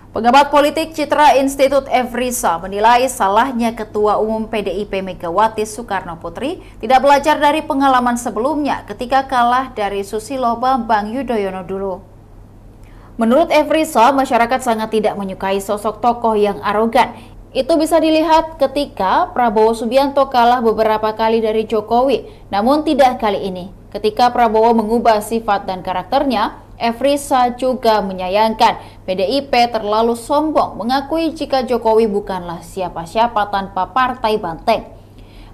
Pengamat politik Citra Institut Efrisa menilai salahnya Ketua Umum PDIP Megawati Soekarno Putri tidak belajar dari pengalaman sebelumnya ketika kalah dari Susilo Bambang Yudhoyono dulu. Menurut Efrisa, masyarakat sangat tidak menyukai sosok tokoh yang arogan. Itu bisa dilihat ketika Prabowo Subianto kalah beberapa kali dari Jokowi, namun tidak kali ini. Ketika Prabowo mengubah sifat dan karakternya, Efrisa juga menyayangkan PDIP terlalu sombong mengakui jika Jokowi bukanlah siapa-siapa tanpa partai banteng.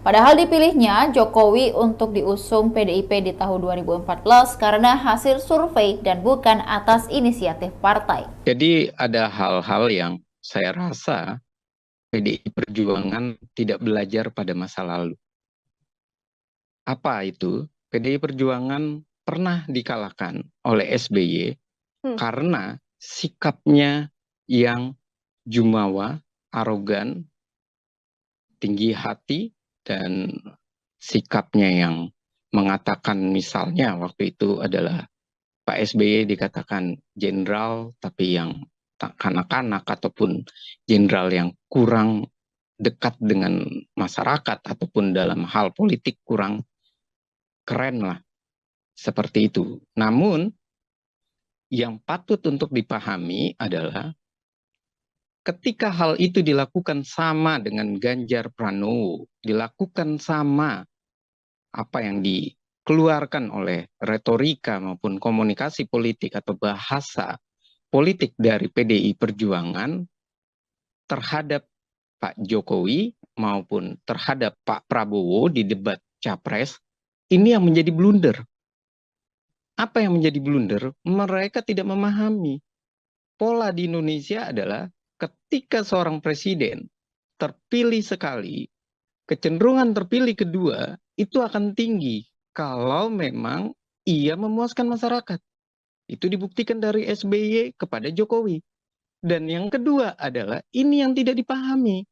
Padahal dipilihnya Jokowi untuk diusung PDIP di tahun 2014 karena hasil survei dan bukan atas inisiatif partai. Jadi ada hal-hal yang saya rasa PDI Perjuangan tidak belajar pada masa lalu. Apa itu? PDI Perjuangan pernah dikalahkan oleh SBY karena sikapnya yang jumawa, arogan, tinggi hati, dan sikapnya yang mengatakan misalnya waktu itu adalah Pak SBY dikatakan jenderal tapi yang kanak-kanak ataupun jenderal yang kurang dekat dengan masyarakat ataupun dalam hal politik kurang keren lah, seperti itu. Namun yang patut untuk dipahami adalah ketika hal itu dilakukan sama dengan Ganjar Pranowo, dilakukan sama apa yang dikeluarkan oleh retorika maupun komunikasi politik atau bahasa politik dari PDI Perjuangan terhadap Pak Jokowi maupun terhadap Pak Prabowo di debat Capres, ini yang menjadi blunder. Apa yang menjadi blunder? Mereka tidak memahami. Pola di Indonesia adalah ketika seorang presiden terpilih sekali, kecenderungan terpilih kedua itu akan tinggi kalau memang ia memuaskan masyarakat. Itu dibuktikan dari SBY kepada Jokowi. Dan yang kedua adalah ini yang tidak dipahami.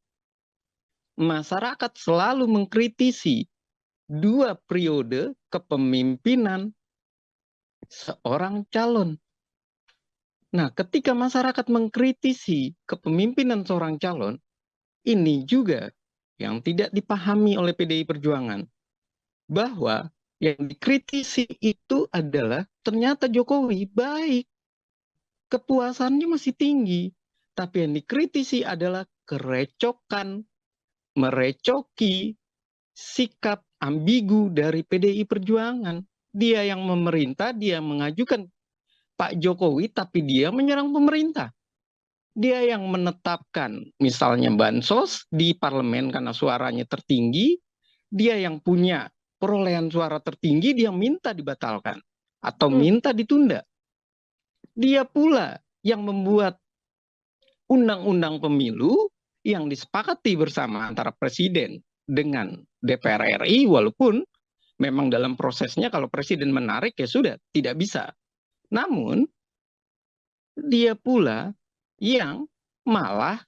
Masyarakat selalu mengkritisi dua periode kepemimpinan seorang calon. Nah, ketika masyarakat mengkritisi kepemimpinan seorang calon, ini juga yang tidak dipahami oleh PDI Perjuangan. Bahwa yang dikritisi itu adalah ternyata Jokowi baik. Kepuasannya masih tinggi. Tapi yang dikritisi adalah kerecokan, merecoki, sikap ambigu dari PDI Perjuangan. Dia yang memerintah, dia mengajukan Pak Jokowi, tapi dia menyerang pemerintah. Dia yang menetapkan misalnya bansos di parlemen karena suaranya tertinggi, dia yang punya perolehan suara tertinggi, dia minta dibatalkan atau minta ditunda. Dia pula yang membuat undang-undang pemilu yang disepakati bersama antara presiden dengan DPR RI, walaupun memang dalam prosesnya kalau presiden menarik ya sudah, tidak bisa. Namun, dia pula yang malah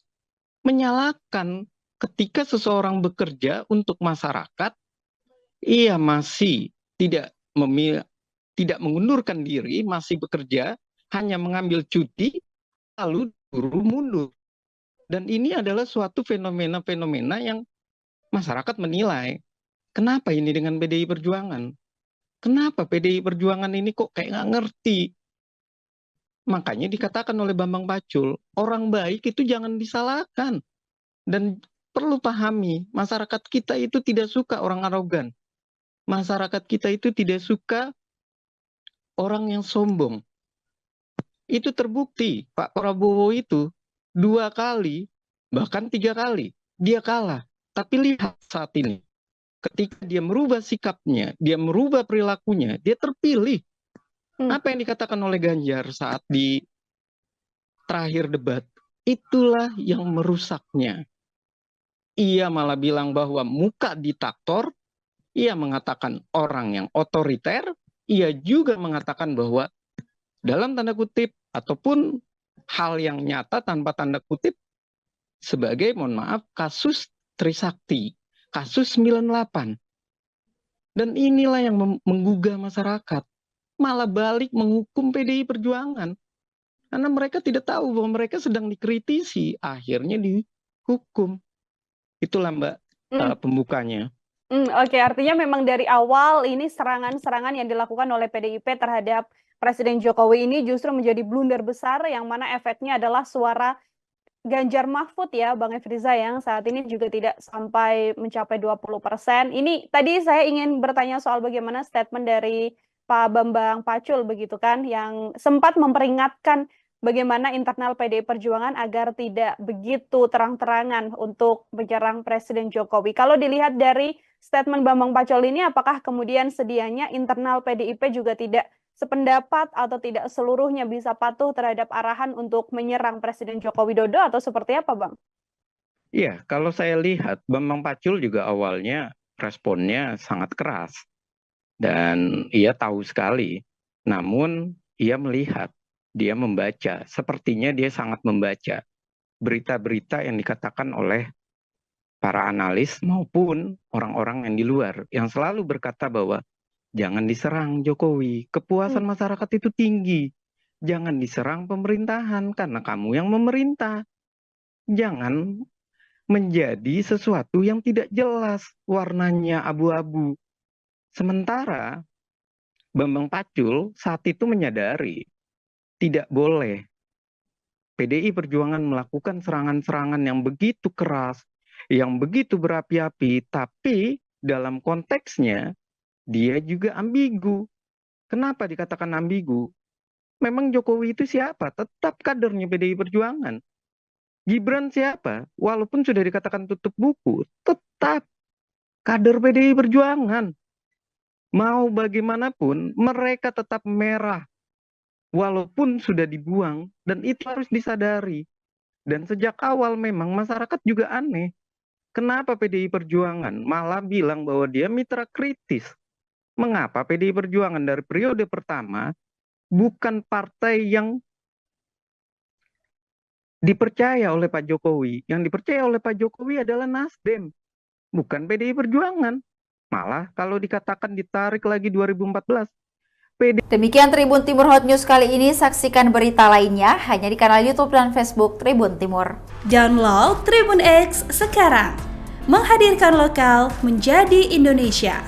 menyalahkan ketika seseorang bekerja untuk masyarakat, ia masih tidak mengundurkan diri, masih bekerja, hanya mengambil cuti, lalu suruh mundur. Dan ini adalah suatu fenomena-fenomena yang masyarakat menilai, kenapa ini dengan PDI Perjuangan? Kenapa PDI Perjuangan ini kok kayak nggak ngerti? Makanya dikatakan oleh Bambang Pacul, orang baik itu jangan disalahkan. Dan perlu pahami, masyarakat kita itu tidak suka orang arogan. Masyarakat kita itu tidak suka orang yang sombong. Itu terbukti, Pak Prabowo itu 2 kali, bahkan 3 kali, dia kalah. Tapi lihat saat ini, ketika dia merubah sikapnya, dia merubah perilakunya, dia terpilih. Apa yang dikatakan oleh Ganjar saat di terakhir debat, itulah yang merusaknya. Ia malah bilang bahwa muka diktator, ia mengatakan orang yang otoriter, ia juga mengatakan bahwa dalam tanda kutip ataupun hal yang nyata tanpa tanda kutip sebagai, mohon maaf, kasus Trisakti, kasus 98. Dan inilah yang menggugah masyarakat. Malah balik menghukum PDI Perjuangan. Karena mereka tidak tahu bahwa mereka sedang dikritisi, akhirnya dihukum. Itulah Mbak Hmm. pembukanya. Oke, artinya memang dari awal ini serangan-serangan yang dilakukan oleh PDIP terhadap Presiden Jokowi ini justru menjadi blunder besar yang mana efeknya adalah suara Ganjar Mahfud ya, Bang Efriza, yang saat ini juga tidak sampai mencapai 20%. Ini tadi saya ingin bertanya soal bagaimana statement dari Pak Bambang Pacul begitu kan, yang sempat memperingatkan bagaimana internal PDI Perjuangan agar tidak begitu terang-terangan untuk menyerang Presiden Jokowi. Kalau dilihat dari statement Bambang Pacul ini, apakah kemudian sedianya internal PDIP juga tidak sependapat atau tidak seluruhnya bisa patuh terhadap arahan untuk menyerang Presiden Joko Widodo atau seperti apa, Bang? Iya, kalau saya lihat Bambang Pacul juga awalnya responnya sangat keras dan ia tahu sekali. Namun ia melihat, dia membaca, sepertinya dia sangat membaca berita-berita yang dikatakan oleh para analis maupun orang-orang yang di luar yang selalu berkata bahwa jangan diserang Jokowi, kepuasan masyarakat itu tinggi. Jangan diserang pemerintahan karena kamu yang memerintah. Jangan menjadi sesuatu yang tidak jelas, warnanya abu-abu. Sementara Bambang Pacul saat itu menyadari tidak boleh PDI Perjuangan melakukan serangan-serangan yang begitu keras, yang begitu berapi-api, tapi dalam konteksnya dia juga ambigu. Kenapa dikatakan ambigu? Memang Jokowi itu siapa? Tetap kadernya PDI Perjuangan. Gibran siapa? Walaupun sudah dikatakan tutup buku, tetap kader PDI Perjuangan. Mau bagaimanapun, mereka tetap merah. Walaupun sudah dibuang, dan itu harus disadari. Dan sejak awal memang masyarakat juga aneh. Kenapa PDI Perjuangan malah bilang bahwa dia mitra kritis? Mengapa PDI Perjuangan dari periode pertama bukan partai yang dipercaya oleh Pak Jokowi? Yang dipercaya oleh Pak Jokowi adalah Nasdem, bukan PDI Perjuangan. Malah kalau dikatakan ditarik lagi 2014, Demikian Tribun Timur Hot News kali ini. Saksikan berita lainnya hanya di kanal YouTube dan Facebook Tribun Timur. Download Tribun X sekarang, menghadirkan lokal menjadi Indonesia.